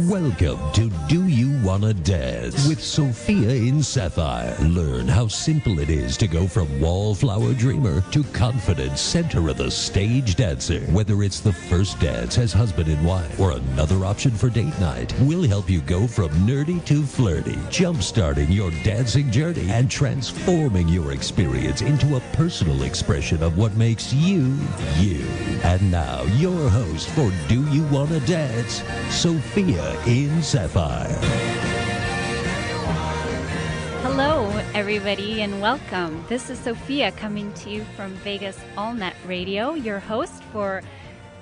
Welcome to Do You Wanna Dance with Sophia in Sapphire. Learn how simple it is to go from wallflower dreamer to confident center of the stage dancer. Whether it's the first dance as husband and wife or another option for date night, we'll help you go from nerdy to flirty, jump-starting your dancing journey and transforming your experience into a personal expression of what makes you, you. And now, your host for Do You Wanna Dance, Sophia in Sapphire. Hello, everybody, and welcome. This is Sophia coming to you from Vegas AllNet Radio, your host for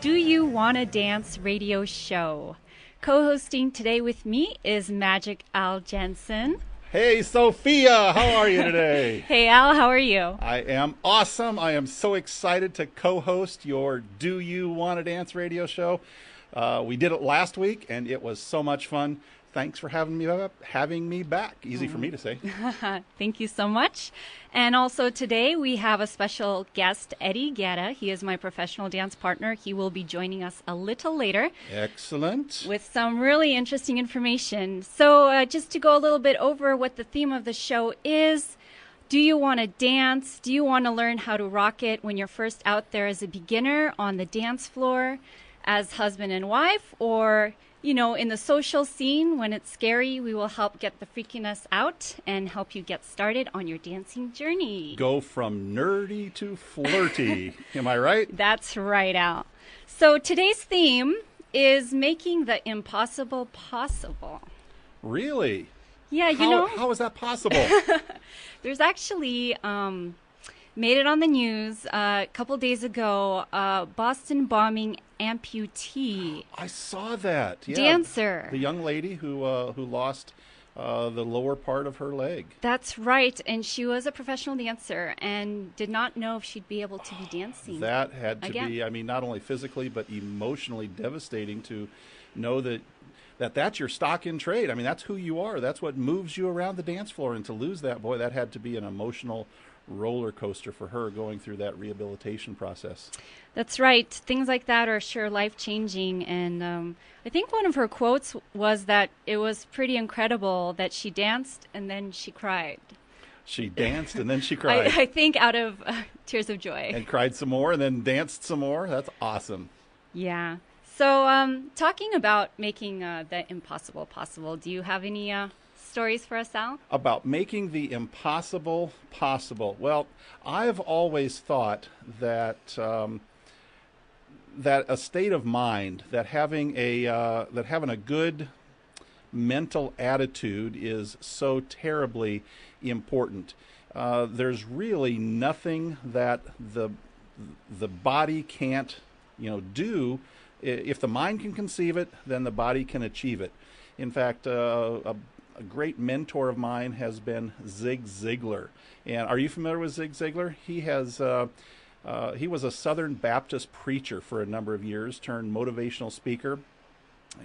Do You Wanna Dance radio show. Co-hosting today with me is Magic Al Jensen. Hey, Sophia, how are you today? Hey, Al, how are you? I am awesome. I am so excited to co-host your Do You Wanna Dance radio show. We did it last week, and it was so much fun. Thanks for having me back. Easy for me to say. Thank you so much. And also today we have a special guest, Eddie Guerra. He is my professional dance partner. He will be joining us a little later. Excellent. With some really interesting information. So just to go a little bit over what the theme of the show is, do you want to dance? Do you want to learn how to rock it when you're first out there as a beginner on the dance floor, as husband and wife, or you know, in the social scene, when it's scary, we will help get the freakiness out and help you get started on your dancing journey. Go from nerdy to flirty. Am I right? That's right, Al. So today's theme is making the impossible possible. Really? Yeah, you know. How is that possible? There's actually, made it on the news a couple days ago, Boston bombing amputee. I saw that. Yeah. Dancer. The young lady who lost the lower part of her leg. That's right, and she was a professional dancer and did not know if she'd be able to be dancing. That had to again. be, I mean, not only physically but emotionally devastating to know that's your stock in trade. I mean, that's who you are. That's what moves you around the dance floor, and to lose that, boy, that had to be an emotional roller coaster for her going through that rehabilitation process. That's right. Things like that are sure life-changing, and I think one of her quotes was that it was pretty incredible that she danced and then she cried. She danced and then she cried. I think out of tears of joy. And cried some more and then danced some more. That's awesome. Yeah. So talking about making the impossible possible, do you have any stories for us, Al? About making the impossible possible. Well, I've always thought that that a state of mind, that having a good mental attitude is so terribly important. There's really nothing that the body can't, do. If the mind can conceive it, then the body can achieve it. In fact, a great mentor of mine has been Zig Ziglar. And are you familiar with Zig Ziglar? He was a Southern Baptist preacher for a number of years, turned motivational speaker.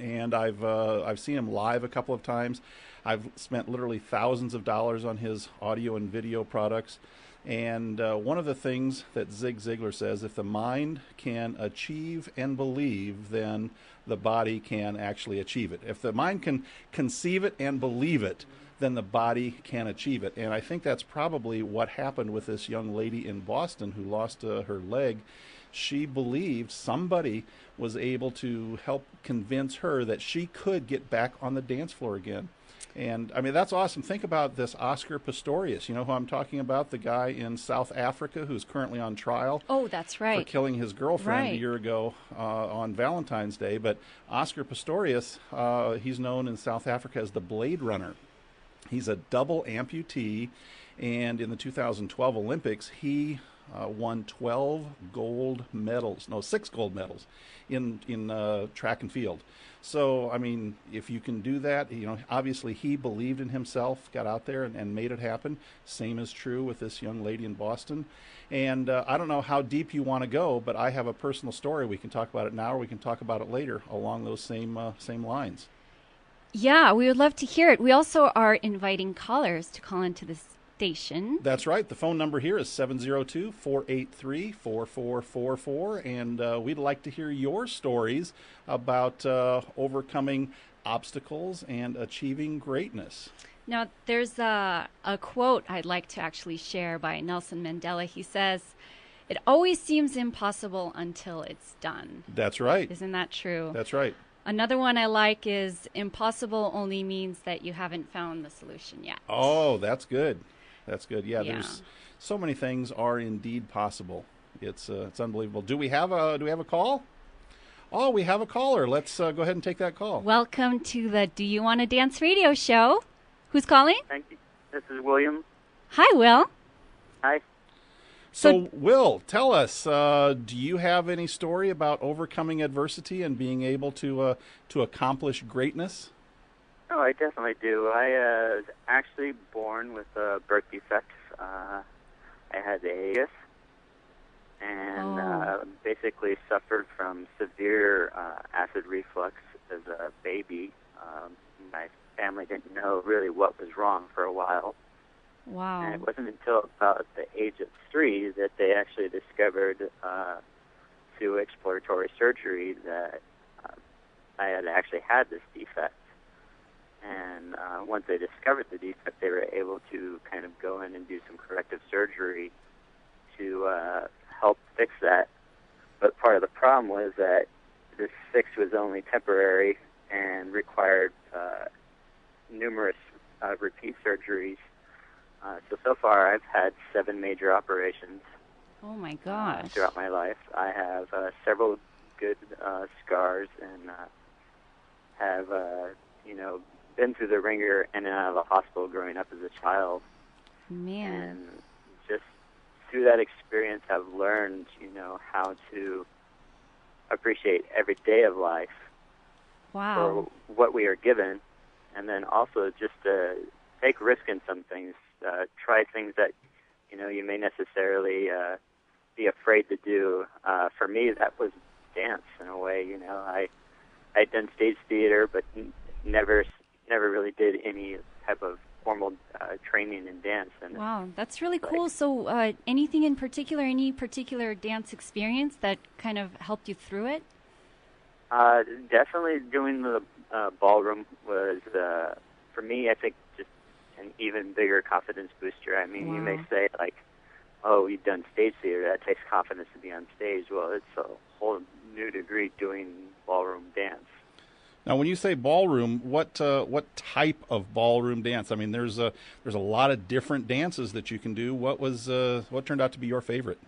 And I've seen him live a couple of times. I've spent literally thousands of dollars on his audio and video products. And one of the things that Zig Ziglar says, if the mind can achieve and believe, then the body can actually achieve it. If the mind can conceive it and believe it, then the body can achieve it. And I think that's probably what happened with this young lady in Boston who lost her leg. She believed somebody was able to help convince her that she could get back on the dance floor again. And, I mean, that's awesome. Think about this Oscar Pistorius. You know who I'm talking about? The guy in South Africa who's currently on trial. Oh, that's right. For killing his girlfriend right. a year ago on Valentine's Day. But Oscar Pistorius, he's known in South Africa as the Blade Runner. He's a double amputee, and in the 2012 Olympics, he won 6 gold medals in track and field. So, I mean, if you can do that, obviously he believed in himself, got out there and made it happen. Same is true with this young lady in Boston. And I don't know how deep you want to go, but I have a personal story. We can talk about it now or we can talk about it later along those same lines. Yeah, we would love to hear it. We also are inviting callers to call into this station. That's right. The phone number here is 702-483-4444, and we'd like to hear your stories about overcoming obstacles and achieving greatness. Now, there's a quote I'd like to actually share by Nelson Mandela. He says, "It always seems impossible until it's done." That's right. Isn't that true? That's right. Another one I like is, "Impossible only means that you haven't found the solution yet." Oh, that's good. That's good. Yeah, Yeah. there's so many things are indeed possible. It's unbelievable. Do we have a call? Oh, we have a caller. Let's go ahead and take that call. Welcome to the Do You Want to Dance radio show. Who's calling? Thank you. This is William. Hi, Will. Hi. So, Will, tell us, do you have any story about overcoming adversity and being able to accomplish greatness? Oh, I definitely do. I was actually born with a birth defect. I had AS and basically suffered from severe acid reflux as a baby. My family didn't know really what was wrong for a while. Wow. And it wasn't until about the age of 3 that they actually discovered through exploratory surgery that I had actually had this defect. And once they discovered the defect, they were able to kind of go in and do some corrective surgery to help fix that. But part of the problem was that this fix was only temporary and required numerous repeat surgeries. So far, I've had 7 major operations. Oh, my gosh. Throughout my life. I have several good scars and have, been through the ringer in and out of the hospital growing up as a child. Man. And just through that experience, I've learned, how to appreciate every day of life Wow. for what we are given, and then also just to take risk in some things, try things that, you may necessarily be afraid to do. For me, that was dance in a way. I'd done stage theater, but never really did any type of formal training in dance. And Wow, that's really cool. So anything in particular, any particular dance experience that kind of helped you through it? Definitely doing the ballroom was, for me, I think, just an even bigger confidence booster. I mean, You may say, like, oh, you've done stage theater, that takes confidence to be on stage. Well, it's a whole new degree doing ballroom dance. Now, when you say ballroom, what type of ballroom dance? I mean, there's a lot of different dances that you can do. What turned out to be your favorite?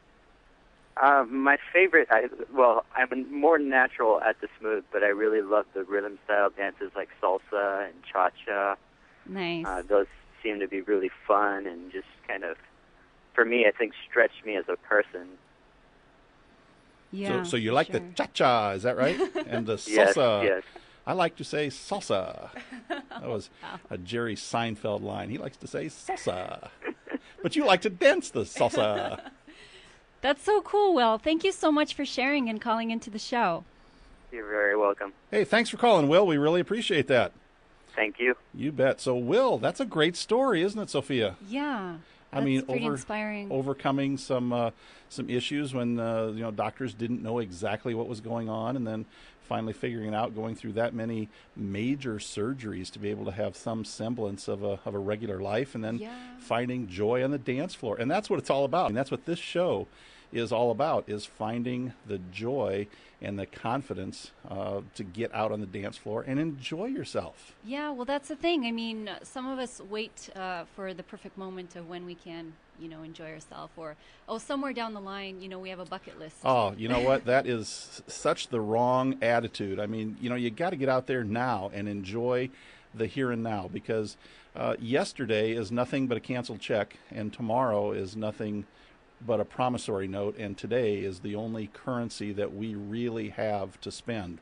My favorite, I'm more natural at the smooth, but I really love the rhythm style dances like salsa and cha-cha. Nice. Those seem to be really fun and just kind of, for me, I think stretch me as a person. Yeah. So you like the cha-cha, is that right? And the salsa. Yes. I like to say salsa. That was a Jerry Seinfeld line. He likes to say salsa. But you like to dance the salsa. That's so cool, Will. Thank you so much for sharing and calling into the show. You're very welcome. Hey, thanks for calling, Will. We really appreciate that. Thank you. You bet. So, Will, that's a great story, isn't it, Sophia? Yeah. I mean, pretty inspiring. Overcoming some issues when doctors didn't know exactly what was going on, and then finally figuring it out, going through that many major surgeries to be able to have some semblance of a regular life, and then finding joy on the dance floor. And that's what it's all about. And that's what this show is all about, is finding the joy and the confidence to get out on the dance floor and enjoy yourself. Yeah, well, that's the thing. I mean, some of us wait for the perfect moment of when we can, enjoy ourselves, or, somewhere down the line, we have a bucket list. Oh, you know what? That is such the wrong attitude. I mean, you got to get out there now and enjoy the here and now, because yesterday is nothing but a canceled check, and tomorrow is nothing but a promissory note, and today is the only currency that we really have to spend.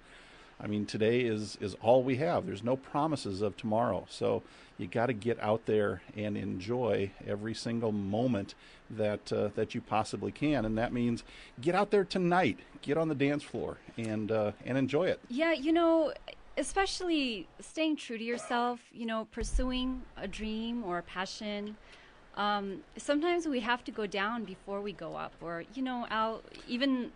I mean, today is all we have. There's no promises of tomorrow. So you got to get out there and enjoy every single moment that you possibly can, and that means get out there tonight, get on the dance floor, and enjoy it. Yeah, especially staying true to yourself, pursuing a dream or a passion. sometimes we have to go down before we go up, or, even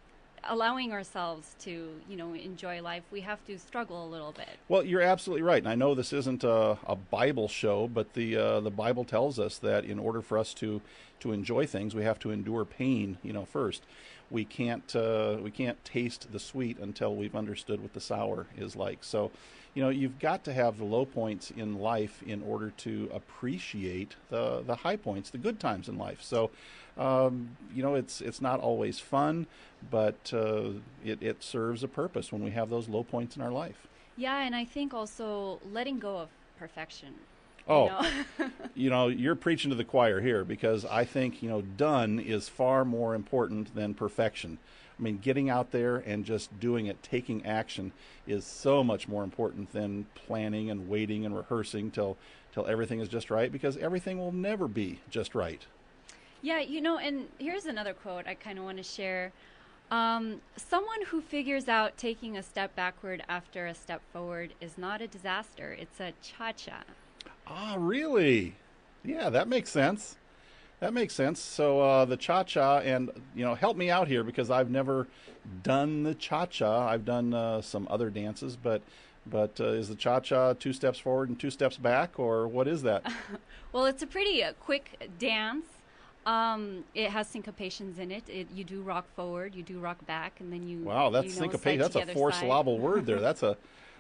allowing ourselves to, enjoy life, we have to struggle a little bit. Well, you're absolutely right. And I know this isn't a Bible show, but the Bible tells us that in order for us to enjoy things, we have to endure pain, first. We can't taste the sweet until we've understood what the sour is like. So, you've got to have the low points in life in order to appreciate the high points, the good times in life. So, it's not always fun, but it serves a purpose when we have those low points in our life. Yeah, and I think also letting go of perfection. Oh, you're preaching to the choir here, because I think, done is far more important than perfection. I mean, getting out there and just doing it, taking action, is so much more important than planning and waiting and rehearsing till everything is just right, because everything will never be just right. Yeah, and here's another quote I kind of want to share. Someone who figures out taking a step backward after a step forward is not a disaster. It's a cha-cha. Ah, really? Yeah, that makes sense. That makes sense. So the cha-cha, and, help me out here, because I've never done the cha-cha. I've done some other dances, but is the cha-cha 2 steps forward and 2 steps back, or what is that? Well, it's a pretty quick dance. It has syncopations in it. You do rock forward, you do rock back, and then you... Wow, that's syncopation. That's a 4-syllable word there. That's a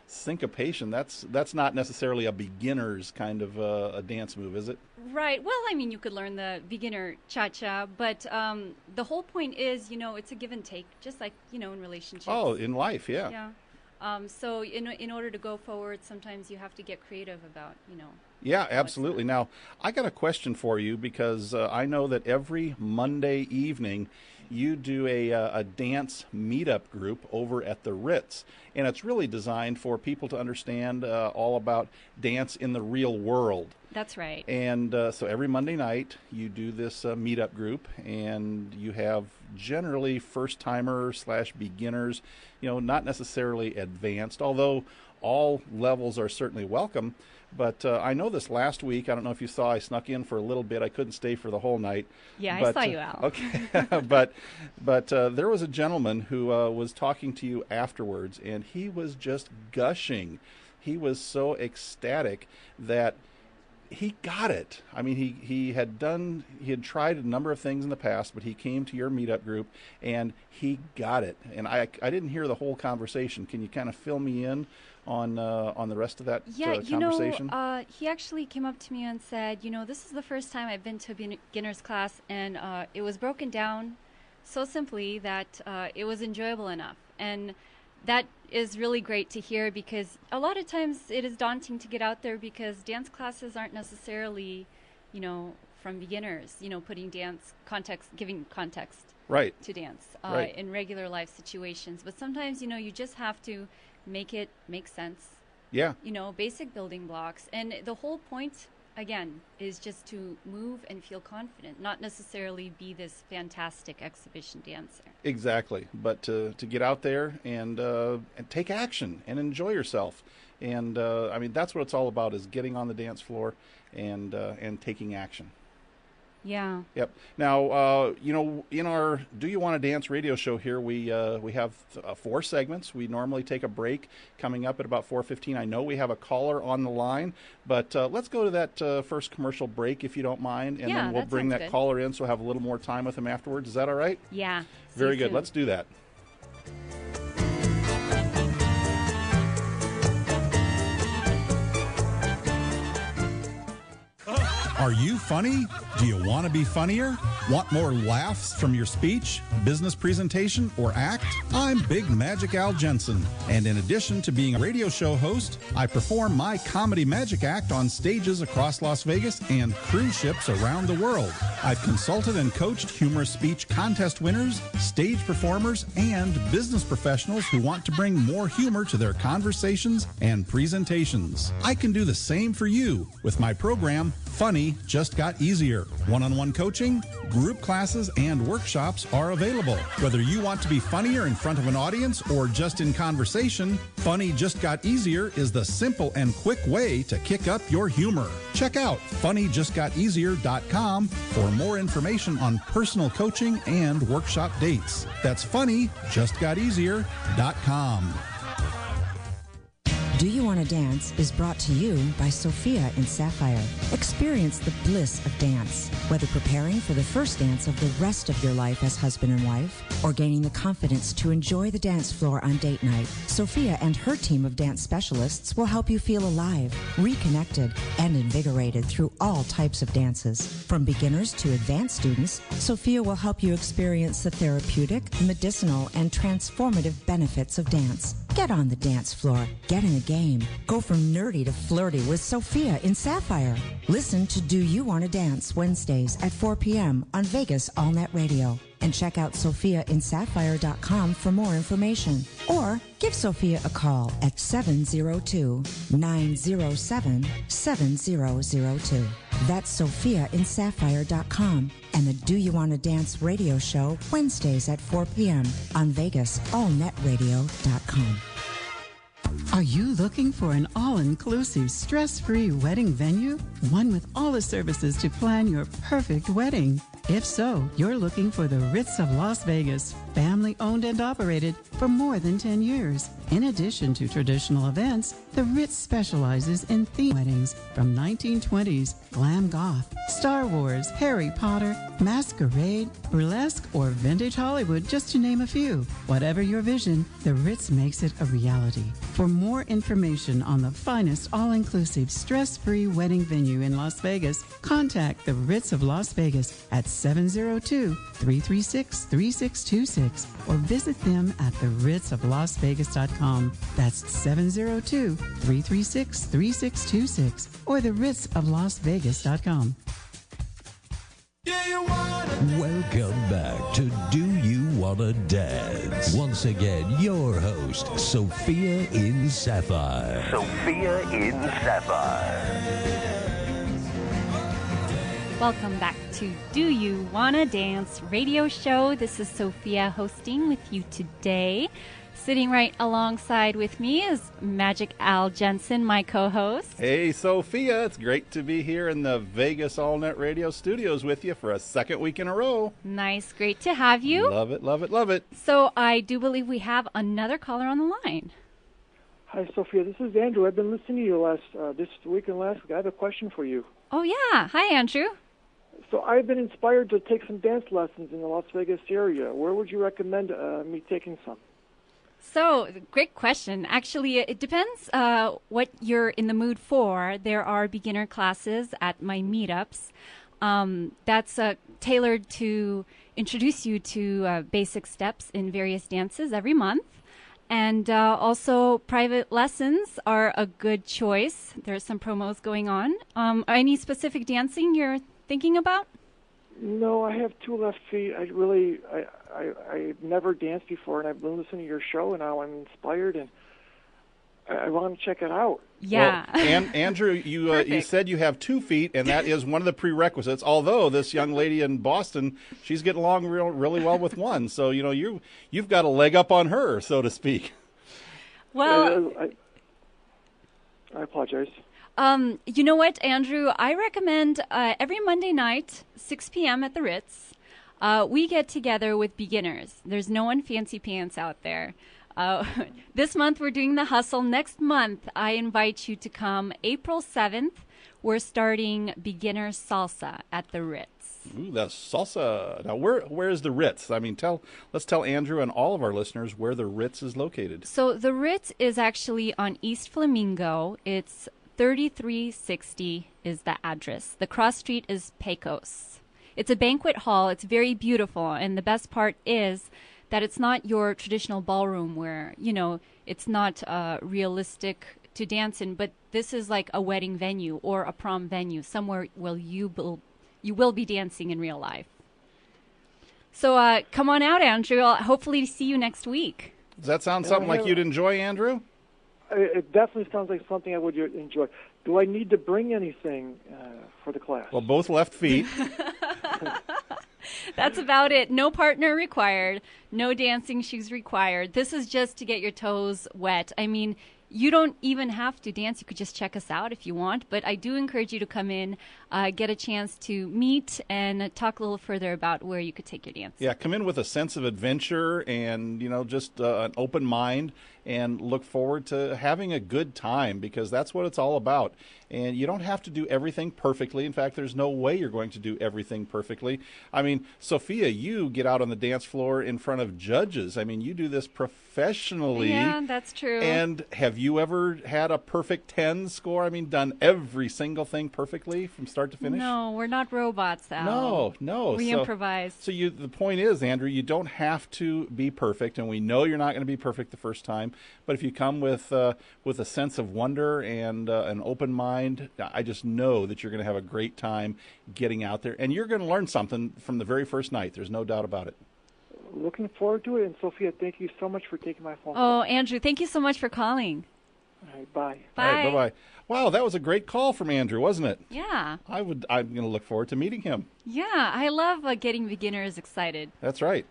syncopation. That's not necessarily a beginner's kind of a dance move, is it? Right. Well, I mean, you could learn the beginner cha-cha, but the whole point is, it's a give and take, just like, in relationships. Oh, in life, yeah. Yeah. So in order to go forward, sometimes you have to get creative about, Yeah, absolutely. Now, I got a question for you, because I know that every Monday evening you do a dance meetup group over at the Ritz, and it's really designed for people to understand all about dance in the real world. That's right. And so every Monday night you do this meetup group, and you have generally first-timers / beginners, not necessarily advanced, although all levels are certainly welcome. But I know this last week, I don't know if you saw, I snuck in for a little bit. I couldn't stay for the whole night. Yeah, but, I saw you out. Okay. but there was a gentleman who was talking to you afterwards, and he was just gushing. He was so ecstatic that he got it. I mean, he had tried a number of things in the past, but he came to your meetup group and he got it. And I didn't hear the whole conversation. Can you kind of fill me in on the rest of that conversation? He actually came up to me and said, this is the first time I've been to a beginner's class, and it was broken down so simply that it was enjoyable enough. And that is really great to hear, because a lot of times it is daunting to get out there, because dance classes aren't necessarily, from beginners, putting dance context, giving context right to dance right. in regular life situations. But sometimes, you just have to make it make sense. Yeah. Basic building blocks. And the whole point, again, is just to move and feel confident, not necessarily be this fantastic exhibition dancer. Exactly. But to get out there and take action and enjoy yourself. And I mean, that's what it's all about, is getting on the dance floor and taking action. Yeah. Yep. Now, in our Do You Want to Dance radio show here, we have 4 segments. We normally take a break coming up at about 4:15. I know we have a caller on the line, but let's go to that first commercial break, if you don't mind, and then we'll bring that caller in, so we'll have a little more time with him afterwards. Is that all right? Yeah. Very good. Let's do that. Are you funny? Do you want to be funnier? Want more laughs from your speech, business presentation, or act? I'm Big Magic Al Jensen, and in addition to being a radio show host, I perform my comedy magic act on stages across Las Vegas and cruise ships around the world. I've consulted and coached humorous speech contest winners, stage performers, and business professionals who want to bring more humor to their conversations and presentations. I can do the same for you with my program, Funny Funny just got easier. One-on-one coaching, group classes, and workshops are available. Whether you want to be funnier in front of an audience or just in conversation, Funny just got easier is the simple and quick way to kick up your humor. Check out funnyjustgoteasier.com for more information on personal coaching and workshop dates. That's funnyjustgoteasier.com. Do You Want to Dance is brought to you by Sophia in Sapphire. Experience the bliss of dance, whether preparing for the first dance of the rest of your life as husband and wife, or gaining the confidence to enjoy the dance floor on date night. Sophia and her team of dance specialists will help you feel alive, reconnected, and invigorated through all types of dances. From beginners to advanced students, Sophia will help you experience the therapeutic, medicinal, and transformative benefits of dance. Get on the dance floor. Get in the game. Go from nerdy to flirty with Sophia in Sapphire. Listen to Do You Want to Dance Wednesdays at 4 p.m. on Vegas AllNet Radio. And check out SophiaInSapphire.com for more information. Or give Sophia a call at 702-907-7002. That's SophiaInSapphire.com. And the Do You Want to Dance radio show Wednesdays at 4 p.m. on Vegas AllNetRadio.com. Are you looking for an all-inclusive, stress-free wedding venue? One with all the services to plan your perfect wedding. If so, you're looking for the Ritz of Las Vegas, family-owned and operated for more than 10 years. In addition to traditional events, the Ritz specializes in theme weddings from 1920s, glam goth, Star Wars, Harry Potter, masquerade, burlesque, or vintage Hollywood, just to name a few. Whatever your vision, the Ritz makes it a reality. For more information on the finest all-inclusive, stress-free wedding venue in Las Vegas, contact the Ritz of Las Vegas at 702-336-3626 or visit them at theritzoflasvegas.com. That's 702-336-3626 or theritzoflasvegas.com. Welcome back to Do You Wanna Dance? Once again, your host, Sophia in Sapphire. Sophia in Sapphire. Welcome back to Do You Wanna Dance radio show. This is Sophia hosting with you today. Sitting right alongside with me is Magic Al Jensen, my co-host. Hey, Sophia. It's great to be here in the Vegas AllNet Radio studios with you for a second week in a row. Nice. Great to have you. Love it, love it, love it. So I do believe we have another caller on the line. Hi, Sophia. This is Andrew. I've been listening to you this week and last week. I have a question for you. Oh, yeah. Hi, Andrew. So I've been inspired to take some dance lessons in the Las Vegas area. Where would you recommend me taking some? So, great question. Actually, it depends what you're in the mood for. There are beginner classes at my meetups. That's tailored to introduce you to basic steps in various dances every month. And also, private lessons are a good choice. There's some promos going on. Any specific dancing you're thinking about? No, I have two left feet. I've never danced before, and I've been listening to your show, and now I'm inspired, and I want to check it out. Yeah. Well, Andrew, you said you have 2 feet, and that is one of the prerequisites. Although this young lady in Boston, she's getting along really well with one, so you've got a leg up on her, so to speak. Well, I apologize. You know what, Andrew? I recommend every Monday night, 6 p.m. at the Ritz, we get together with beginners. There's no one fancy pants out there. This month we're doing the hustle. Next month I invite you to come April 7th. We're starting beginner salsa at the Ritz. Ooh, that's salsa. Now, where is the Ritz? I mean, let's tell Andrew and all of our listeners where the Ritz is located. So the Ritz is actually on East Flamingo. It's 3360 is the address. The cross street is Pecos. It's a banquet hall. It's very beautiful, and the best part is that it's not your traditional ballroom where, it's not realistic to dance in, but this is like a wedding venue or a prom venue, somewhere where you will be dancing in real life. So come on out, Andrew. I'll hopefully see you next week. Does that sound something like you'd enjoy, Andrew? it definitely sounds like something I would enjoy. Do I need to bring anything for the class? Well, both left feet. That's about it. No partner required. No dancing shoes required. This is just to get your toes wet. I mean, you don't even have to dance. You could just check us out if you want. But I do encourage you to come in, get a chance to meet and talk a little further about where you could take your dance. Yeah, come in with a sense of adventure and, just an open mind and look forward to having a good time, because that's what it's all about. And you don't have to do everything perfectly. In fact, there's no way you're going to do everything perfectly. I mean, Sophia, you get out on the dance floor in front of judges. I mean, you do this professionally. Yeah, that's true. And have you ever had a perfect 10 score? I mean, done every single thing perfectly from start to finish? No, we're not robots, Al. No. We improvise. So the point is, Andrew, you don't have to be perfect, and we know you're not going to be perfect the first time. But if you come with a sense of wonder and an open mind, I just know that you're going to have a great time getting out there, and you're going to learn something from the very first night. There's no doubt about it. Looking forward to it. And Sophia, thank you so much for taking my phone call. Oh, Andrew, thank you so much for calling. All right, bye. Bye. All right, bye-bye. Wow, that was a great call from Andrew, wasn't it? Yeah. I'm going to look forward to meeting him. Yeah, I love getting beginners excited. That's right.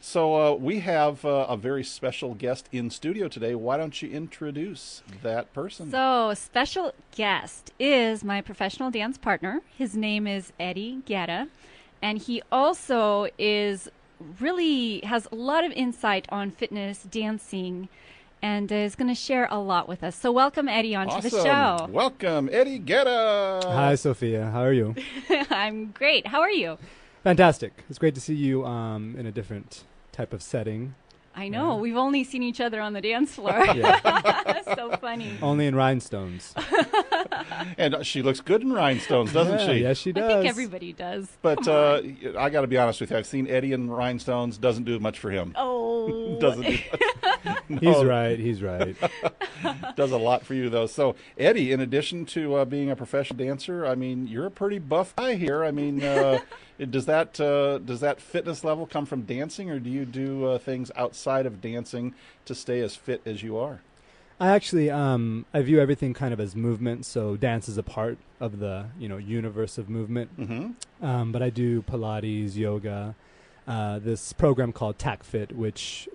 So we have a very special guest in studio today. Why don't you introduce that person? So, special guest is my professional dance partner. His name is Eddie Guerra, and he also has a lot of insight on fitness, dancing, and is going to share a lot with us. So welcome, Eddie, onto the show. Welcome, Eddie Guerra. Hi, Sophia. How are you? I'm great. How are you? Fantastic. It's great to see you in a different type of setting. I know. We've only seen each other on the dance floor. So funny. Only in rhinestones. And she looks good in rhinestones, doesn't she? Yes, she does. I think everybody does. But I got to be honest with you. I've seen Eddie in rhinestones. Doesn't do much for him. Oh. Doesn't do much. No. He's right. Does a lot for you, though. So, Eddie, in addition to being a professional dancer, I mean, you're a pretty buff guy here. I mean, does that fitness level come from dancing, or do you do things outside of dancing to stay as fit as you are? I actually I view everything kind of as movement. So dance is a part of the universe of movement. Mm-hmm. But I do Pilates, yoga, this program called TAC Fit, which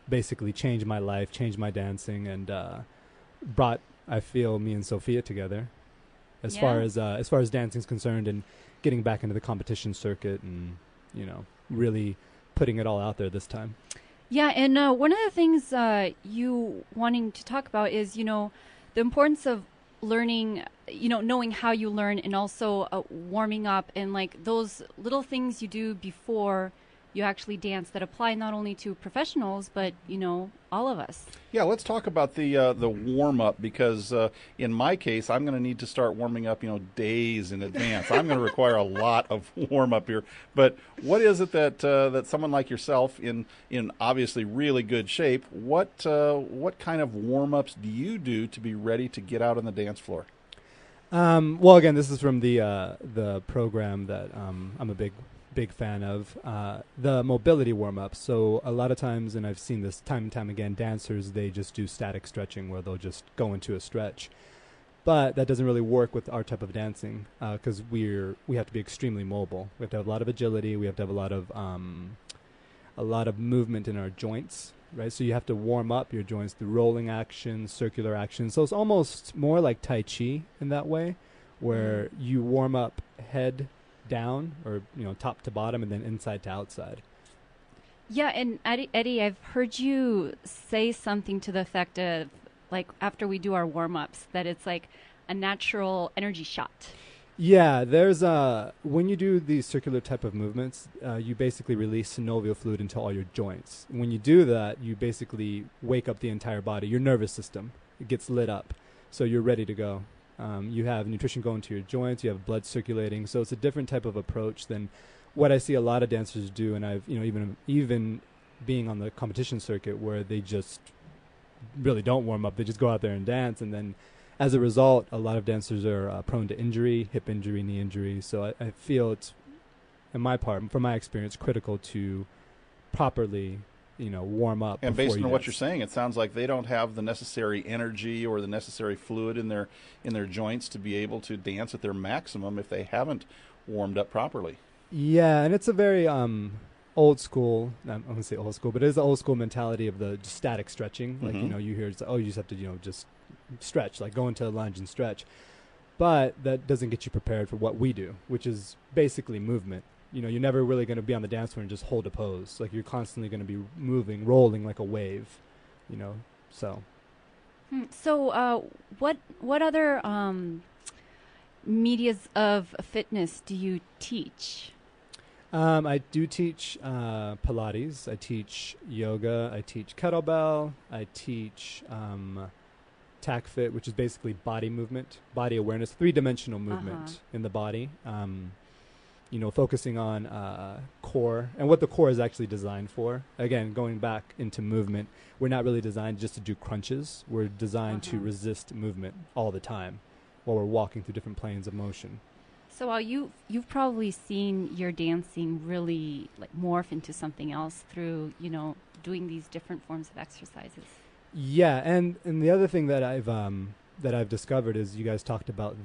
basically changed my life, changed my dancing, and brought, I feel, me and Sophia together as far as dancing is concerned, and getting back into the competition circuit, and really putting it all out there this time. Yeah, and one of the things you wanting to talk about is, the importance of learning, knowing how you learn, and also warming up, and like those little things you do before you actually dance that apply not only to professionals, but, all of us. Yeah, let's talk about the warm-up, because in my case, I'm going to need to start warming up, days in advance. I'm going to require a lot of warm-up here. But what is it that someone like yourself, in obviously really good shape, what kind of warm-ups do you do to be ready to get out on the dance floor? Well, again, this is from the program that I'm a big fan of, the mobility warm-up. So a lot of times, and I've seen this time and time again, dancers, they just do static stretching where they'll just go into a stretch. But that doesn't really work with our type of dancing, because we have to be extremely mobile. We have to have a lot of agility. We have to have a lot of movement in our joints, right? So you have to warm up your joints through rolling action, circular action. So it's almost more like Tai Chi in that way, where you warm up head down, or top to bottom, and then inside to outside. Yeah, and Eddie, I've heard you say something to the effect of, like, after we do our warm-ups, that it's like a natural energy shot. Yeah, there's when you do these circular type of movements, you basically release synovial fluid into all your joints. When you do that, you basically wake up the entire body, your nervous system. It gets lit up, so you're ready to go. You have nutrition going to your joints, you have blood circulating, so it's a different type of approach than what I see a lot of dancers do, and I've even being on the competition circuit, where they just really don't warm up, they just go out there and dance, and then as a result, a lot of dancers are prone to injury, hip injury, knee injury. So I feel it's, from my experience, critical to properly warm up. And before based on what dance. you're saying, it sounds like they don't have the necessary energy or the necessary fluid in their joints to be able to dance at their maximum if they haven't warmed up properly. Yeah, and it's a very old school. I'm going to say old school, but it is the old school mentality of the static stretching. Like you hear, it's like, oh, you just have to just stretch, like go into a lunge and stretch. But that doesn't get you prepared for what we do, which is basically movement. You're never really going to be on the dance floor and just hold a pose. Like you're constantly going to be moving, rolling like a wave, so. So what other medias of fitness do you teach? I do teach Pilates. I teach yoga. I teach kettlebell. I teach TAC Fit, which is basically body movement, body awareness, 3-dimensional movement in the body. Focusing on core and what the core is actually designed for. Again, going back into movement, we're not really designed just to do crunches. We're designed to resist movement all the time while we're walking through different planes of motion. So you've probably seen your dancing really like morph into something else through doing these different forms of exercises. Yeah, and the other thing that I've discovered is you guys talked about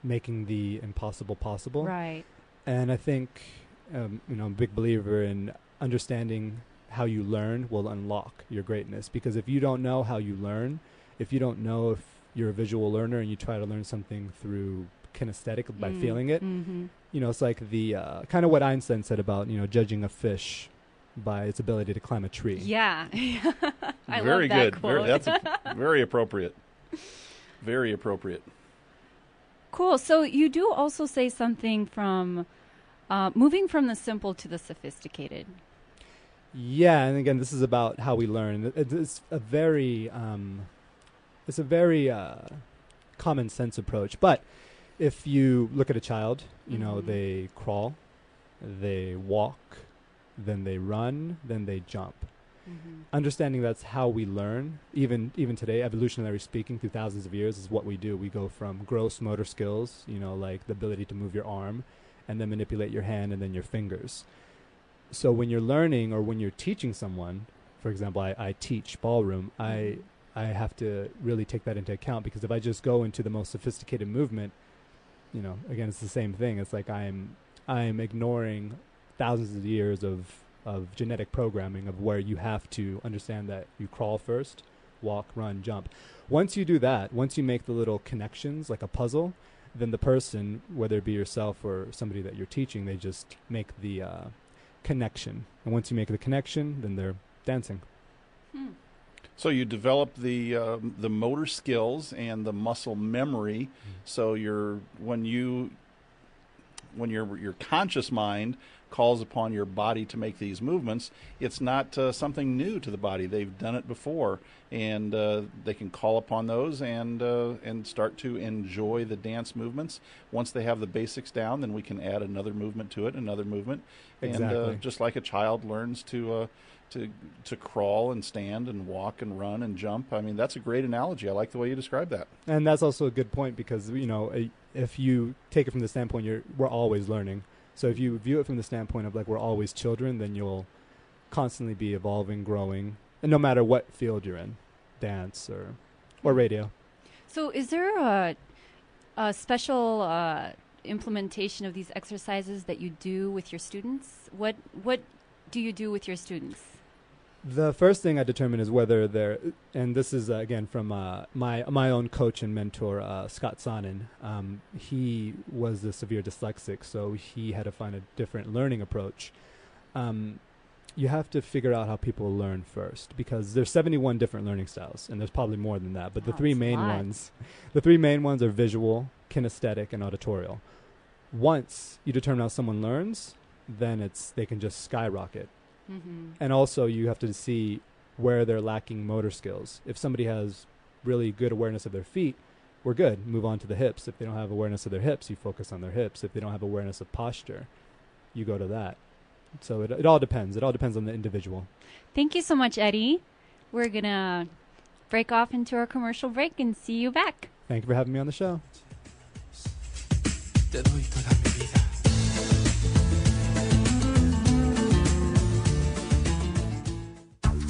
making the impossible possible. Right. And I think I'm a big believer in understanding how you learn will unlock your greatness. Because if you don't know how you learn, if you don't know if you're a visual learner and you try to learn something through kinesthetic by feeling it, it's like the kind of what Einstein said about judging a fish by its ability to climb a tree. Yeah. I Very love that good. quote. That's very appropriate. Very appropriate. Cool. So you do also say something from moving from the simple to the sophisticated. Yeah, and again, this is about how we learn. It's a very common sense approach. But if you look at a child, they crawl, they walk, then they run, then they jump. Understanding that's how we learn, even today, evolutionarily speaking, through thousands of years, is what we do. We go from gross motor skills, like the ability to move your arm, and then manipulate your hand and then your fingers. So when you're learning or when you're teaching someone, for example, I teach ballroom, I have to really take that into account, because if I just go into the most sophisticated movement, again, it's the same thing. It's like I'm ignoring thousands of years of genetic programming of where you have to understand that you crawl first, walk, run, jump. Once you do that, once you make the little connections like a puzzle, then the person, whether it be yourself or somebody that you're teaching, they just make the connection. And once you make the connection, then they're dancing. So you develop the motor skills and the muscle memory. So when your conscious mind calls upon your body to make these movements, it's not something new to the body. They've done it before, and they can call upon those and start to enjoy the dance movements. Once they have the basics down, then we can add another movement to it, another movement. Exactly. And just like a child learns to crawl and stand and walk and run and jump. I mean, that's a great analogy. I like the way you describe that. And that's also a good point, because if you take it from the standpoint we're always learning. So if you view it from the standpoint of like we're always children, then you'll constantly be evolving, growing, and no matter what field you're in, dance or radio. So is there a special implementation of these exercises that you do with your students? What do you do with your students? The first thing I determine is whether they're, and this is again from my own coach and mentor, Scott Sonnen. He was a severe dyslexic, so he had to find a different learning approach. You have to figure out how people learn first, because there's 71 different learning styles, and there's probably more than that. But the three main ones are visual, kinesthetic, and auditorial. Once you determine how someone learns, then they can just skyrocket. And also you have to see where they're lacking motor skills. If somebody has really good awareness of their feet, we're good. Move on to the hips. If they don't have awareness of their hips, you focus on their hips. If they don't have awareness of posture, you go to that. So it all depends. It all depends on the individual. Thank you so much, Eddie. We're going to break off into our commercial break and see you back. Thank you for having me on the show.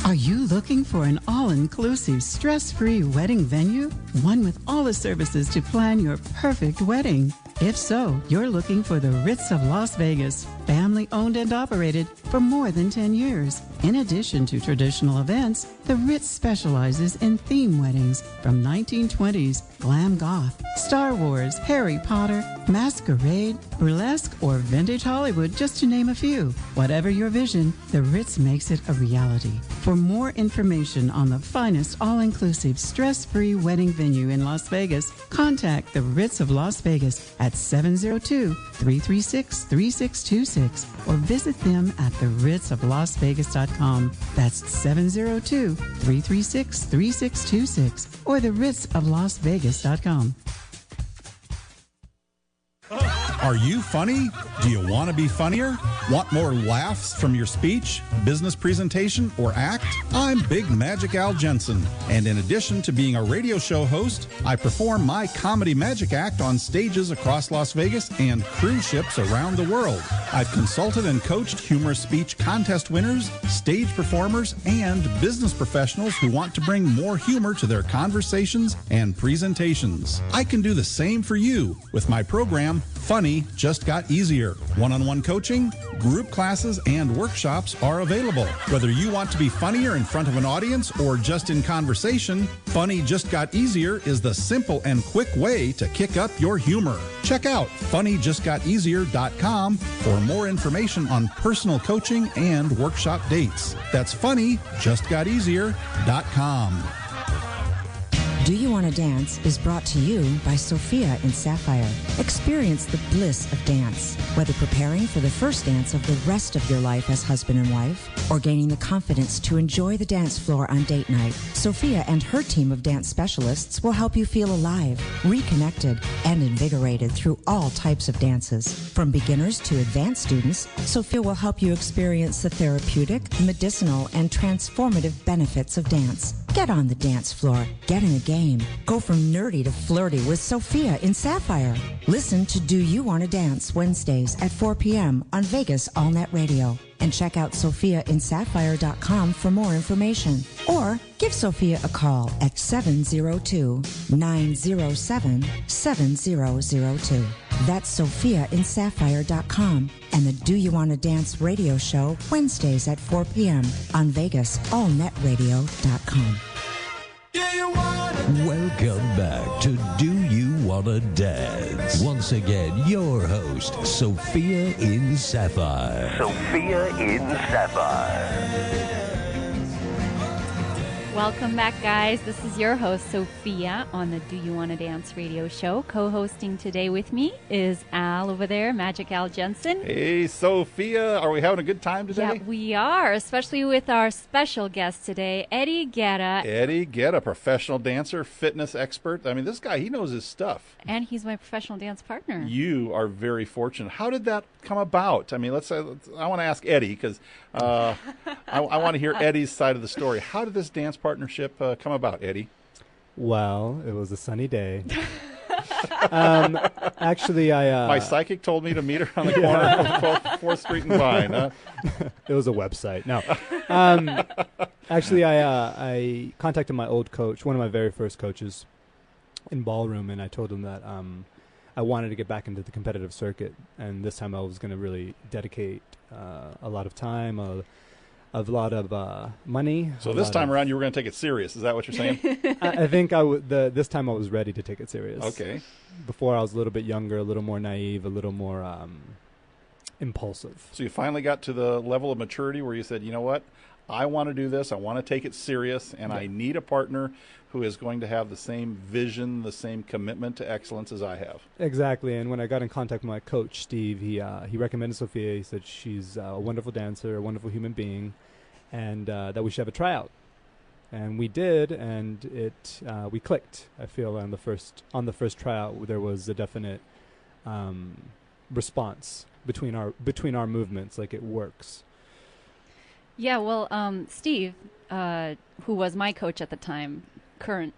Are you looking for an all-inclusive, stress-free wedding venue? One with all the services to plan your perfect wedding. If so, you're looking for the Ritz of Las Vegas, family-owned and operated for more than 10 years. In addition to traditional events, the Ritz specializes in theme weddings from 1920s, glam goth, Star Wars, Harry Potter, masquerade, burlesque, or vintage Hollywood, just to name a few. Whatever your vision, the Ritz makes it a reality. For more information on the finest all-inclusive, stress-free wedding venue in Las Vegas, contact the Ritz of Las Vegas at 702-336-3626 or visit them at theritzoflasvegas.com. That's 702-336-3626 or theritzoflasvegas.com. Are you funny? Do you want to be funnier? Want more laughs from your speech, business presentation, or act? I'm Big Magic Al Jensen, and in addition to being a radio show host, I perform my comedy magic act on stages across Las Vegas and cruise ships around the world. I've consulted and coached humorous speech contest winners, stage performers, and business professionals who want to bring more humor to their conversations and presentations. I can do the same for you with my program, Funny Just Got Easier. One-on-one coaching, group classes, and workshops are available. Whether you want to be funnier in front of an audience or just in conversation, Funny Just Got Easier is the simple and quick way to kick up your humor. Check out funnyjustgoteasier.com for more information on personal coaching and workshop dates. That's funnyjustgoteasier.com. Do You Want to Dance is brought to you by Sophia in Sapphire. Experience the bliss of dance, whether preparing for the first dance of the rest of your life as husband and wife, or gaining the confidence to enjoy the dance floor on date night. Sophia and her team of dance specialists will help you feel alive, reconnected, and invigorated through all types of dances. From beginners to advanced students, Sophia will help you experience the therapeutic, medicinal, and transformative benefits of dance. Get on the dance floor. Get in a game. Go from nerdy to flirty with Sophia in Sapphire. Listen to Do You Want to Dance Wednesdays at 4 p.m. on Vegas AllNet Radio. And check out SophiaInSapphire.com for more information. Or give Sophia a call at 702-907-7002. That's SophiaInSapphire.com. And the Do You Want to Dance radio show Wednesdays at 4 p.m. on Vegas AllNetRadio.com. Welcome back to Do You Wanna Dance? Once again, your host, Sophia in Sapphire. Sophia in Sapphire. Welcome back, guys. This is your host, Sophia, on the Do You Want to Dance radio show. Co-hosting today with me is Al over there, Magic Al Jensen. Hey, Sophia. Are we having a good time today? Yeah, we are, especially with our special guest today, Eddie Guerra. Eddie Guerra, professional dancer, fitness expert. I mean, this guy, he knows his stuff. And he's my professional dance partner. You are very fortunate. How did that come about? I mean, I want to ask Eddie because I want to hear Eddie's side of the story. How did this dance partnership come about, Eddie? Well, it was a sunny day. Actually, my psychic told me to meet her on the corner of 4th Street and Vine. Huh? It was a website. No. Actually, I contacted my old coach, one of my very first coaches in ballroom, and I told him that I wanted to get back into the competitive circuit, and this time I was going to really dedicate a lot of time, a lot of money. So this time around, you were going to take it serious. Is that what you're saying? I think this time I was ready to take it serious. Okay. Before I was a little bit younger, a little more naive, a little more impulsive. So you finally got to the level of maturity where you said, you know what? I want to do this. I want to take it serious, and I need a partner who is going to have the same vision, the same commitment to excellence as I have. Exactly. And when I got in contact with my coach, Steve, he recommended Sophia. He said she's a wonderful dancer, a wonderful human being, and that we should have a tryout. And we did, and we clicked. I feel on the first tryout there was a definite response between our movements, like it works. Yeah, well, Steve, who was my coach at the time, current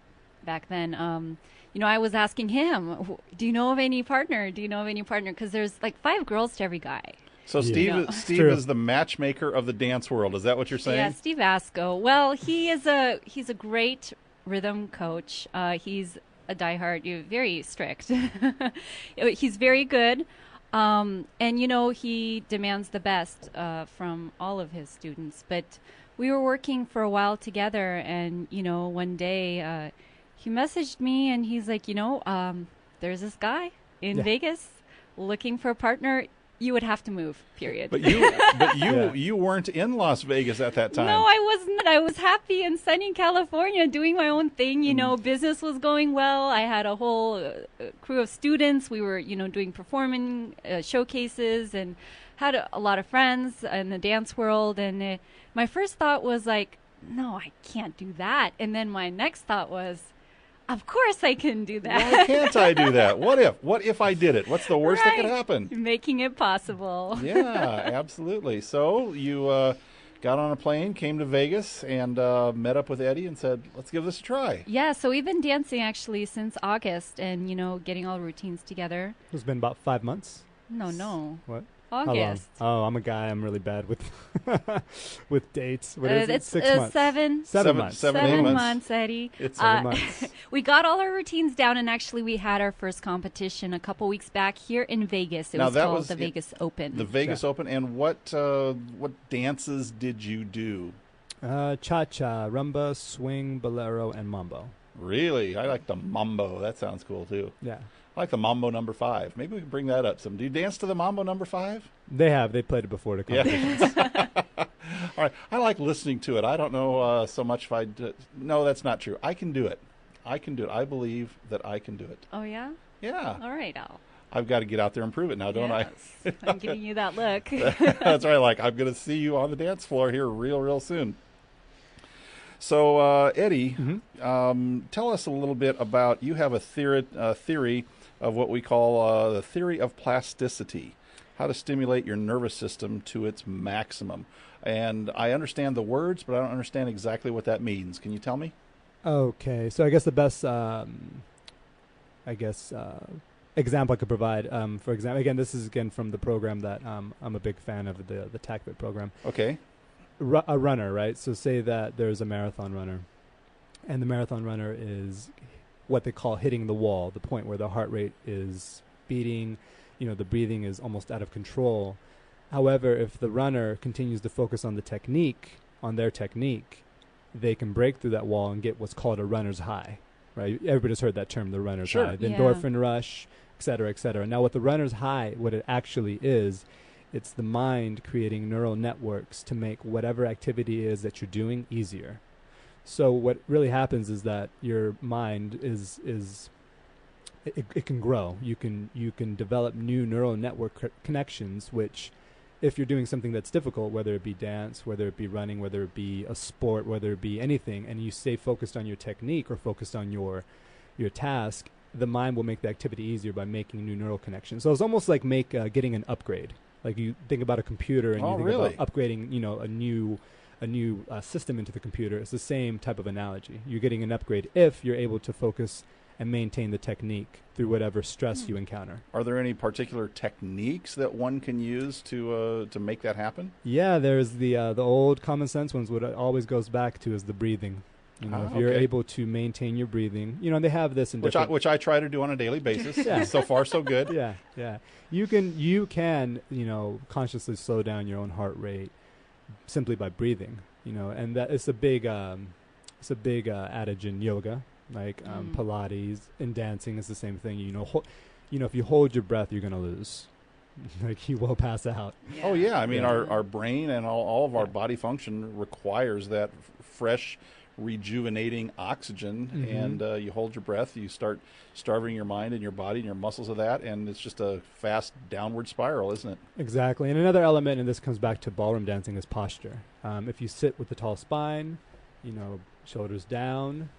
back then, I was asking him, do you know of any partner? Because there's like 5 girls to every guy. So Steve, Steve is the matchmaker of the dance world. Is that what you're saying? Yeah, Steve Asco. Well, he's a great rhythm coach. He's a diehard, very strict. He's very good, and he demands the best from all of his students. But we were working for a while together, and one day he messaged me, and he's like, there's this guy in Vegas looking for a partner. You would have to move, period. But you weren't in Las Vegas at that time. No, I wasn't. I was happy in sunny California doing my own thing. Business was going well. I had a whole crew of students. We were, doing performing showcases and had a lot of friends in the dance world. And my first thought was like, no, I can't do that. And then my next thought was, of course I can do that. Why can't I do that? What if I did it? What's the worst that could happen? Making it possible. Yeah, absolutely. So you got on a plane, came to Vegas, and met up with Eddie and said, let's give this a try. Yeah, so we've been dancing actually since August and, getting all routines together. It's been about 5 months. No. What? August. Oh, I'm a guy. I'm really bad with with dates. What is it? It's 6 months. 7 months. 7 months, Eddie. It's 7 months. We got all our routines down, and actually we had our first competition a couple weeks back here in Vegas. It was called the Vegas Open. The Vegas Open. And what dances did you do? Cha-cha, rumba, swing, bolero, and mambo. Really? I like the mambo. That sounds cool, too. Yeah. I like the Mambo number 5. Maybe we can bring that up some. Do you dance to the Mambo number 5? They played it before the competitions. Yeah. All right. I like listening to it. I don't know so much if I no, that's not true. I can do it. I believe that I can do it. Oh, yeah? Yeah. All right, Al. I've got to get out there and prove it now, don't I? I'm giving you that look. That's right. Like, I'm going to see you on the dance floor here real soon. So, Eddie, tell us a little bit about, you have a theory of what we call the theory of plasticity, how to stimulate your nervous system to its maximum. And I understand the words, but I don't understand exactly what that means. Can you tell me? Okay, so I guess the best, example I could provide, for example, again, this is from the program that I'm a big fan of, the TACFIT program. Okay. A runner, right? So say that there's a marathon runner, and the marathon runner is what they call hitting the wall, the point where the heart rate is beating, the breathing is almost out of control. However, if the runner continues to focus on their technique, they can break through that wall and get what's called a runner's high, right? Everybody's heard that term, the runner's high, the endorphin rush, et cetera, et cetera. Now, what the runner's high, what it actually is, it's the mind creating neural networks to make whatever activity is that you're doing easier. So what really happens is that your mind it can grow. You can develop new neural network connections, which if you're doing something that's difficult, whether it be dance, whether it be running, whether it be a sport, whether it be anything, and you stay focused on your technique or focused on your task, the mind will make the activity easier by making new neural connections. So it's almost like getting an upgrade. Like you think about a computer and you think about upgrading, a new system into the computer. It's the same type of analogy. You're getting an upgrade if you're able to focus and maintain the technique through whatever stress you encounter. Are there any particular techniques that one can use to make that happen? Yeah, there's the old common sense ones. What it always goes back to is the breathing. If you're able to maintain your breathing, they have this in which I try to do on a daily basis. Yeah. So far, so good. Yeah. You can consciously slow down your own heart rate simply by breathing. And that it's a big adage in yoga, like Pilates, and dancing is the same thing. If you hold your breath, you're gonna lose. Like you will pass out. Yeah. Oh yeah, I mean our brain and all of our body function requires that fresh, rejuvenating oxygen, and you hold your breath, you start starving your mind and your body and your muscles of that, and it's just a fast downward spiral, isn't it? Exactly. And another element, and this comes back to ballroom dancing, is posture. If you sit with a tall spine, shoulders down,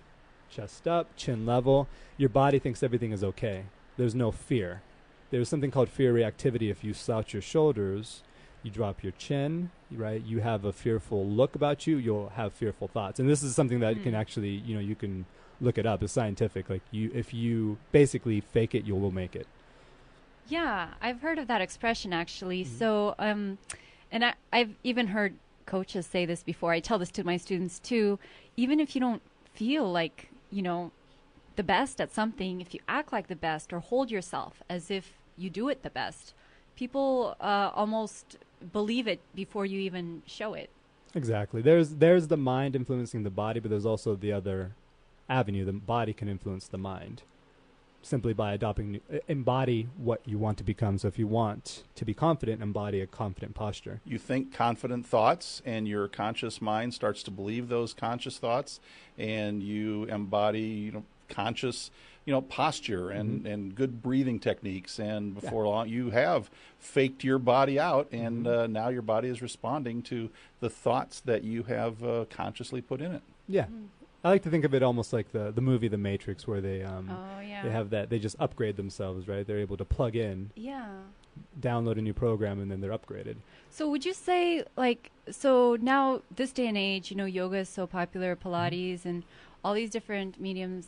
chest up, chin level, your body thinks everything is okay. There's no fear. There's something called fear reactivity. If you slouch your shoulders, you drop your chin, right? You have a fearful look about you, you'll have fearful thoughts. And this is something that can actually, you can look it up. It's scientific. Like if you basically fake it, you will make it. Yeah, I've heard of that expression actually. So, and I've even heard coaches say this before. I tell this to my students too. Even if you don't feel like, the best at something, if you act like the best or hold yourself as if you do it the best, people almost believe it before you even show it. Exactly. There's the mind influencing the body, but there's also the other avenue. The body can influence the mind simply by embody what you want to become. So if you want to be confident, embody a confident posture. You think confident thoughts, and your conscious mind starts to believe those conscious thoughts, and you embody, conscious, posture and good breathing techniques. And before long, you have faked your body out, and now your body is responding to the thoughts that you have consciously put in it. Yeah. I like to think of it almost like the movie The Matrix, where they they have they just upgrade themselves, right? They're able to plug in, download a new program, and then they're upgraded. So would you say, so now this day and age, yoga is so popular, Pilates and all these different mediums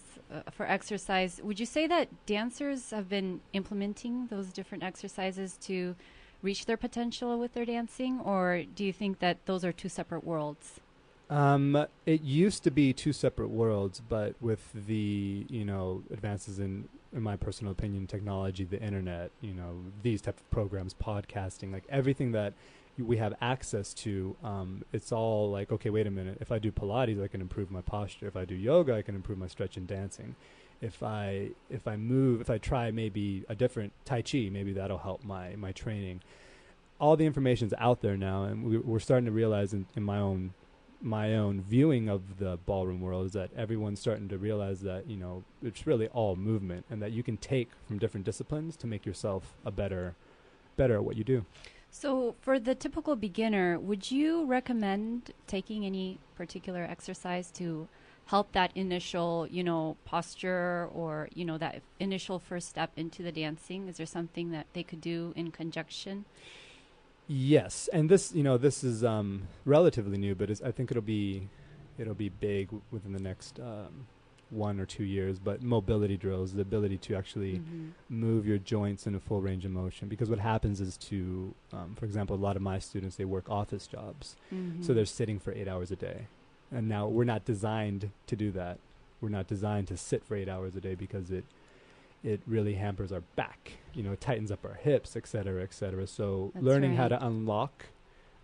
for exercise. Would you say that dancers have been implementing those different exercises to reach their potential with their dancing, or do you think that those are two separate worlds? It used to be two separate worlds, but with the, advances in my personal opinion, technology, the internet, these type of programs, podcasting, like everything that we have access to, it's all like, okay, wait a minute. If I do Pilates, I can improve my posture. If I do yoga, I can improve my stretch and dancing. If I try maybe a different Tai Chi, maybe that'll help my training. All the information's out there now, and we're starting to realize in my own viewing of the ballroom world is that everyone's starting to realize that, it's really all movement, and that you can take from different disciplines to make yourself better at what you do. So for the typical beginner, would you recommend taking any particular exercise to help that initial, posture or, that initial first step into the dancing? Is there something that they could do in conjunction? Yes, and this is relatively new, but I think it'll be big within the next 1 or 2 years. But mobility drills, the ability to actually move your joints in a full range of motion. Because what happens is for example, a lot of my students, they work office jobs, so they're sitting for 8 hours a day, and now we're not designed to do that. We're not designed to sit for 8 hours a day because it really hampers our back, it tightens up our hips, et cetera, et cetera. So That's learning right. how to unlock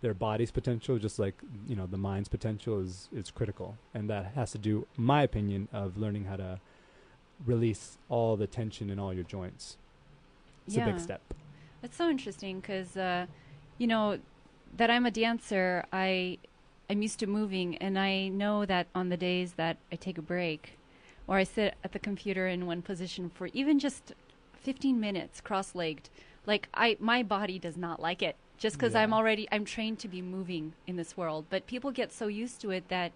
their body's potential, just like, the mind's potential is critical. And that has to do, my opinion, of learning how to release all the tension in all your joints. It's a big step. That's so interesting because, that I'm a dancer, I'm used to moving, and I know that on the days that I take a break, or I sit at the computer in one position for even just 15 minutes cross-legged, my body does not like it, just because I'm trained to be moving in this world. But people get so used to it that,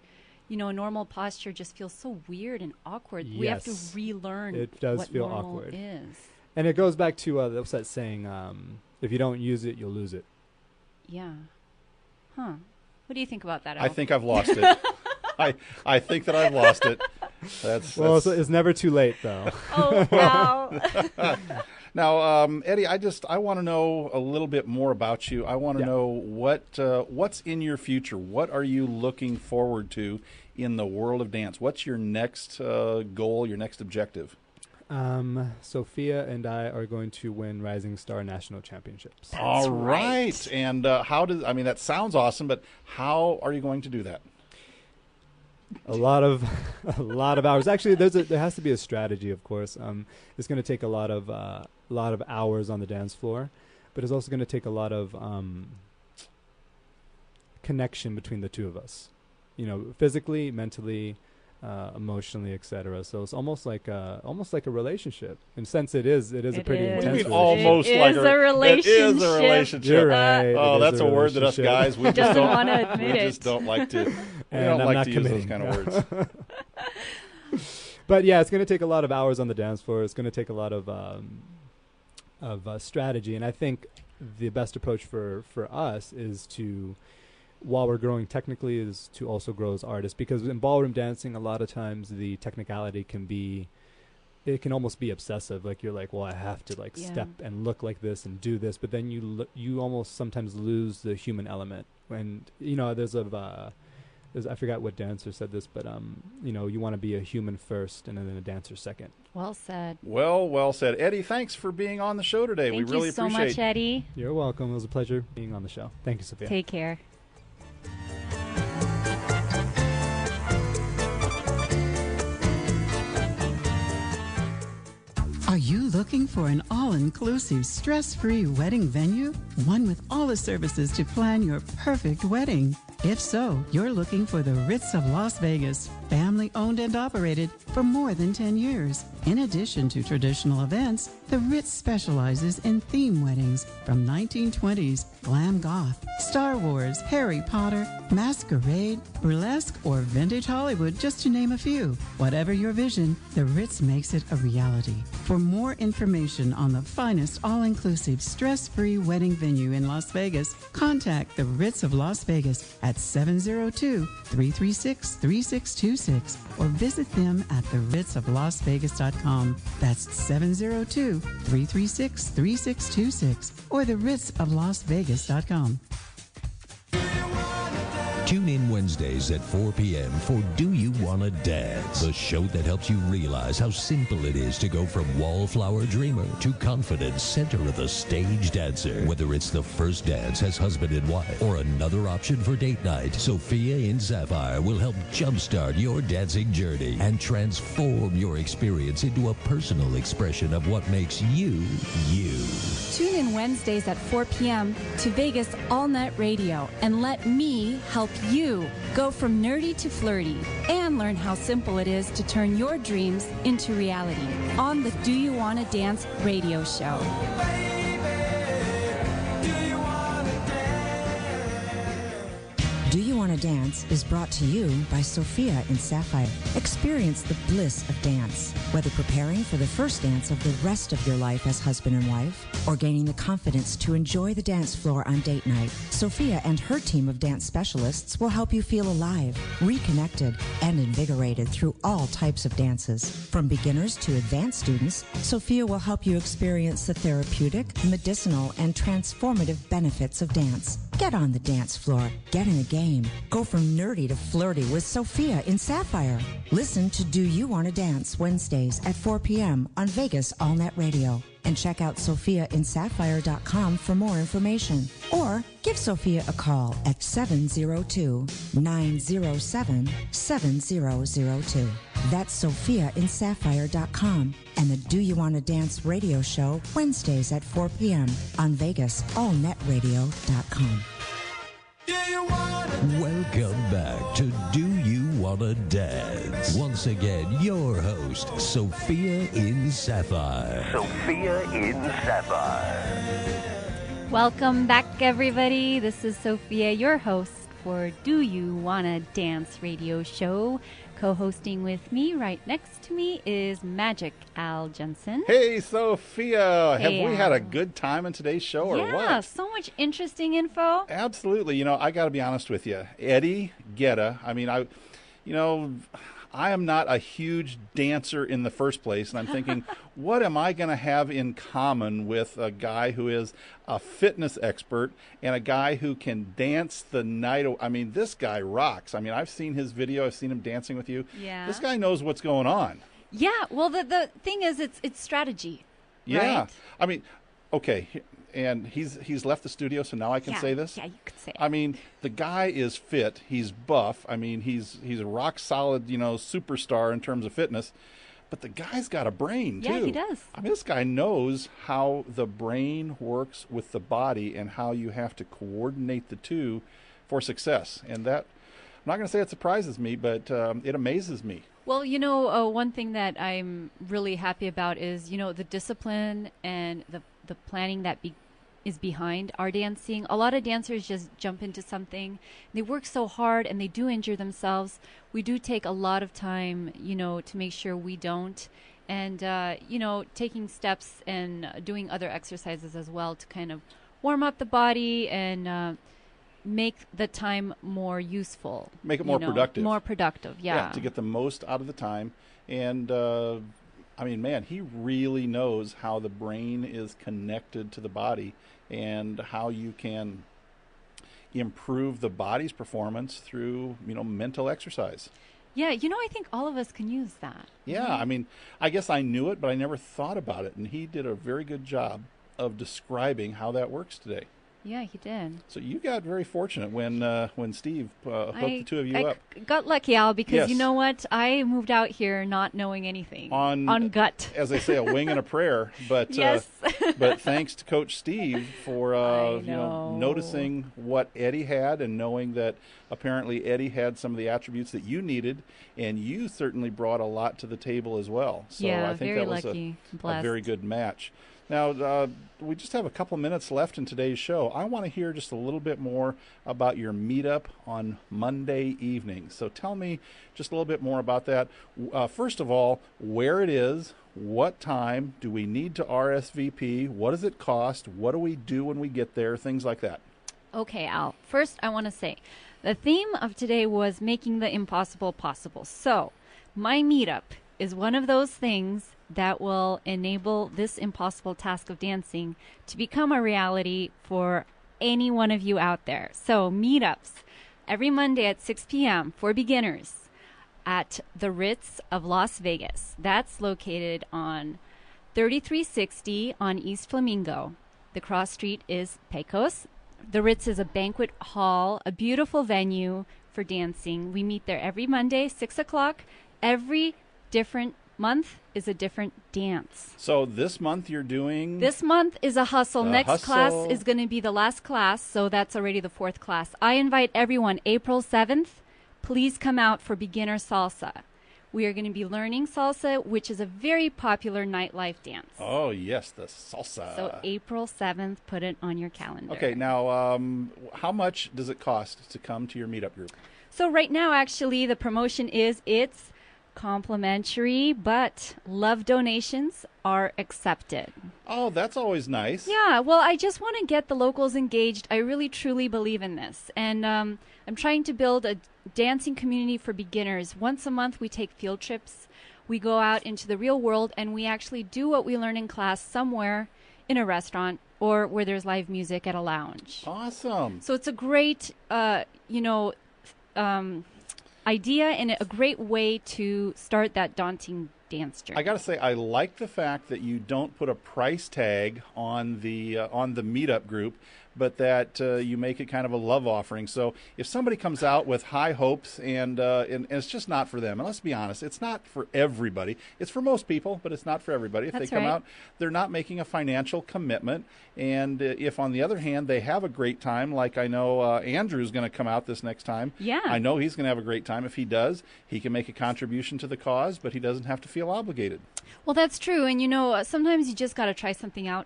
a normal posture just feels so weird and awkward. Yes. We have to relearn It does what feel normal awkward. is. And it goes back to what's that saying, if you don't use it, you'll lose it. Yeah. Huh. What do you think about that, Al? I think I've lost it. I think that I've lost it. That's it's never too late, though. Oh, wow. Now, Eddie, I want to know a little bit more about you. I want to know what's in your future. What are you looking forward to in the world of dance? What's your next goal, your next objective? Sophia and I are going to win Rising Star National Championships. All right. And that sounds awesome, but how are you going to do that? A lot of hours. Actually, there has to be a strategy, of course. It's going to take a lot of hours on the dance floor, but it's also going to take a lot of connection between the two of us. Physically, mentally, emotionally, etc. So it's almost like a relationship. In a sense, it is a pretty is. intense What do you mean relationship. almost like a relationship. It is a relationship. You're right. Oh, It that's is a word that us relationship. guys we just Doesn't don't want to admit we it. just don't like to. We And don't I'm like not to use those committing. kind of words. But yeah, it's going to take a lot of hours on the dance floor. It's going to take a lot of strategy, and I think the best approach for us is to, while we're growing technically, is to also grow as artists. Because in ballroom dancing, a lot of times the technicality can be it can almost be obsessive. Like you're like, well, I have to like step and look like this and do this, but then you almost sometimes lose the human element. And I forgot what dancer said this, but you want to be a human first and then a dancer second. Well said. Well said. Eddie, thanks for being on the show today. We really appreciate it. Thank you so much, Eddie. You're welcome. It was a pleasure being on the show. Thank you, Sophia. Take care. Are you looking for an all-inclusive, stress-free wedding venue? One with all the services to plan your perfect wedding. If so, you're looking for the Ritz of Las Vegas, family owned and operated for more than 10 years. In addition to traditional events, the Ritz specializes in theme weddings from 1920s, glam goth, Star Wars, Harry Potter, masquerade, burlesque, or vintage Hollywood, just to name a few. Whatever your vision, the Ritz makes it a reality. For more information on the finest all-inclusive, stress-free wedding venue in Las Vegas, contact the Ritz of Las Vegas at 702-336-3626 or visit them at theritzoflasvegas.com. That's 702-336-3626 or theritzoflasvegas.com. Tune in Wednesdays at 4 p.m. for Do You Wanna Dance? The show that helps you realize how simple it is to go from wallflower dreamer to confident center of the stage dancer. Whether it's the first dance as husband and wife or another option for date night, Sophia in Sapphire will help jumpstart your dancing journey and transform your experience into a personal expression of what makes you, you. Tune in Wednesdays at 4 p.m. to Vegas All Net Radio and let me help you go from nerdy to flirty and learn how simple it is to turn your dreams into reality on the Do You Wanna Dance radio show. Do You Wanna Dance is brought to you by Sophia in Sapphire. Experience the bliss of dance, whether preparing for the first dance of the rest of your life as husband and wife, or gaining the confidence to enjoy the dance floor on date night. Sophia and her team of dance specialists will help you feel alive, reconnected, and invigorated through all types of dances. From beginners to advanced students, Sophia will help you experience the therapeutic, medicinal, and transformative benefits of dance. Get on the dance floor. Get in the game. Go from nerdy to flirty with Sophia in Sapphire. Listen to Do You Wanna Dance Wednesdays at 4 p.m. on Vegas All Net Radio. And check out SophiaInSapphire.com for more information. Or give Sophia a call at 702-907-7002. That's SophiaInSapphire.com. And the Do You Wanna Dance radio show Wednesdays at 4 p.m. on VegasAllNetRadio.com. Welcome back to Do You Wanna Dance? Once again, your host, Sophia in Sapphire. Sophia in Sapphire. Welcome back, everybody. This is Sophia, your host for Do You Wanna Dance radio show. Co-hosting with me right next to me is Magic Al Jensen. Hey, Sophia. Hey, Have we had a good time in today's show or what? Yeah, so much interesting info. Absolutely. I got to be honest with you. Eddie, Guerra, I am not a huge dancer in the first place, and I'm thinking, what am I going to have in common with a guy who is a fitness expert and a guy who can dance the night away? I mean, this guy rocks. I mean, I've seen his video. I've seen him dancing with you. Yeah. This guy knows what's going on. Yeah, well, the thing is, it's strategy. Yeah. Right? I mean, okay, and he's left the studio, so now I can say this? Yeah, you could say it. I mean, the guy is fit. He's buff. I mean, he's a rock solid, superstar in terms of fitness. But the guy's got a brain, too. Yeah, he does. I mean, this guy knows how the brain works with the body and how you have to coordinate the two for success. And that, I'm not going to say it surprises me, but it amazes me. Well, one thing that I'm really happy about is, the discipline and the planning that is behind our dancing. A lot of dancers just jump into something. They work so hard and they do injure themselves. We do take a lot of time, to make sure we don't. And, taking steps and doing other exercises as well to kind of warm up the body and make the time more useful. Make it more productive. More productive, yeah. To get the most out of the time. And I mean, man, he really knows how the brain is connected to the body and how you can improve the body's performance through, mental exercise. Yeah, I think all of us can use that. Yeah, I mean, I guess I knew it, but I never thought about it. And he did a very good job of describing how that works today. Yeah, he did. So you got very fortunate when Steve hooked the two of you up. Got lucky, Al, because Yes. you know what? I moved out here not knowing anything. On gut. As they say, a wing and a prayer. But Yes. but thanks to Coach Steve for I know. noticing what Eddie had and knowing that apparently Eddie had some of the attributes that you needed, and you certainly brought a lot to the table as well. So Yeah, I think very that was lucky. a Blessed. very good match. Now, we just have a couple minutes left in today's show. I want to hear just a little bit more about your meetup on Monday evening. So tell me just a little bit more about that. First of all, where it is, what time, do we need to RSVP, what does it cost, what do we do when we get there, things like that. Okay, Al. First, I want to say the theme of today was making the impossible possible. So, my meetup is one of those things that will enable this impossible task of dancing to become a reality for any one of you out there. So, meetups every Monday at 6 p.m. for beginners at the Ritz of Las Vegas. That's located on 3360 on East Flamingo. The cross street is Pecos. The Ritz is a banquet hall, a beautiful venue for dancing. We meet there every Monday, 6 o'clock. Every different month is a different dance. So this month you're doing? This month is a hustle. Next hustle. class is going to be the last class, so that's already the fourth class. I invite everyone, April 7th, please come out for beginner salsa. We are going to be learning salsa, which is a very popular nightlife dance. Oh, yes, the salsa. So April 7th, put it on your calendar. Okay, now how much does it cost to come to your meetup group? So right now, actually, the promotion is it's complimentary, but love donations are accepted. Oh, that's always nice. Yeah, well, I just want to get the locals engaged. I really, truly believe in this. And I'm trying to build a dancing community for beginners. Once a month, we take field trips. We go out into the real world, and we actually do what we learn in class somewhere in a restaurant or where there's live music at a lounge. Awesome. So it's a great, idea and a great way to start that daunting dance journey. I got to say, I like the fact that you don't put a price tag on the meetup group, but that you make it kind of a love offering. So if somebody comes out with high hopes and it's just not for them, and let's be honest, it's not for everybody. It's for most people, but it's not for everybody. If That's they come right. out, they're not making a financial commitment. And if, on the other hand, they have a great time, like I know Andrew's going to come out this next time. Yeah. I know he's going to have a great time. If he does, he can make a contribution to the cause, but he doesn't have to feel obligated. Well, that's true. And, sometimes you just got to try something out.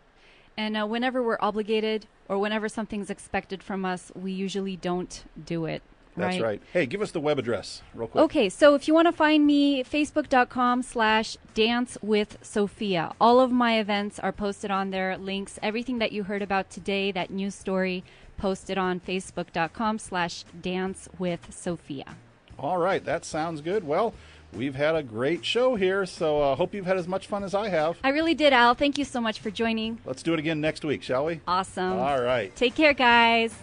And whenever we're obligated or whenever something's expected from us, we usually don't do it. That's right. Hey, give us the web address real quick. Okay, so if you want to find me, facebook.com/dancewithsophia. All of my events are posted on there, links, everything that you heard about today, that news story, posted on facebook.com/dancewithsophia. All right, that sounds good. Well, we've had a great show here, so I hope you've had as much fun as I have. I really did, Al. Thank you so much for joining. Let's do it again next week, shall we? Awesome. All right. Take care, guys.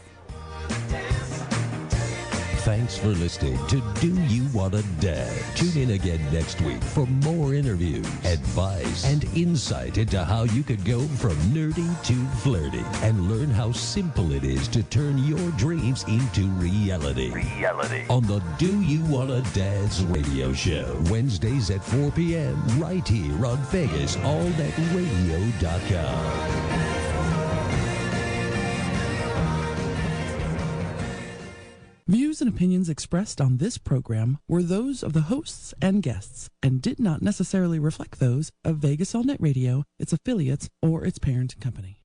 Thanks for listening to Do You Wanna Dance? Tune in again next week for more interviews, advice, and insight into how you could go from nerdy to flirty and learn how simple it is to turn your dreams into reality. On the Do You Wanna Dance radio show, Wednesdays at 4 p.m. right here on VegasAllNetRadio.com. Views and opinions expressed on this program were those of the hosts and guests and did not necessarily reflect those of Vegas All Net Radio, its affiliates, or its parent company.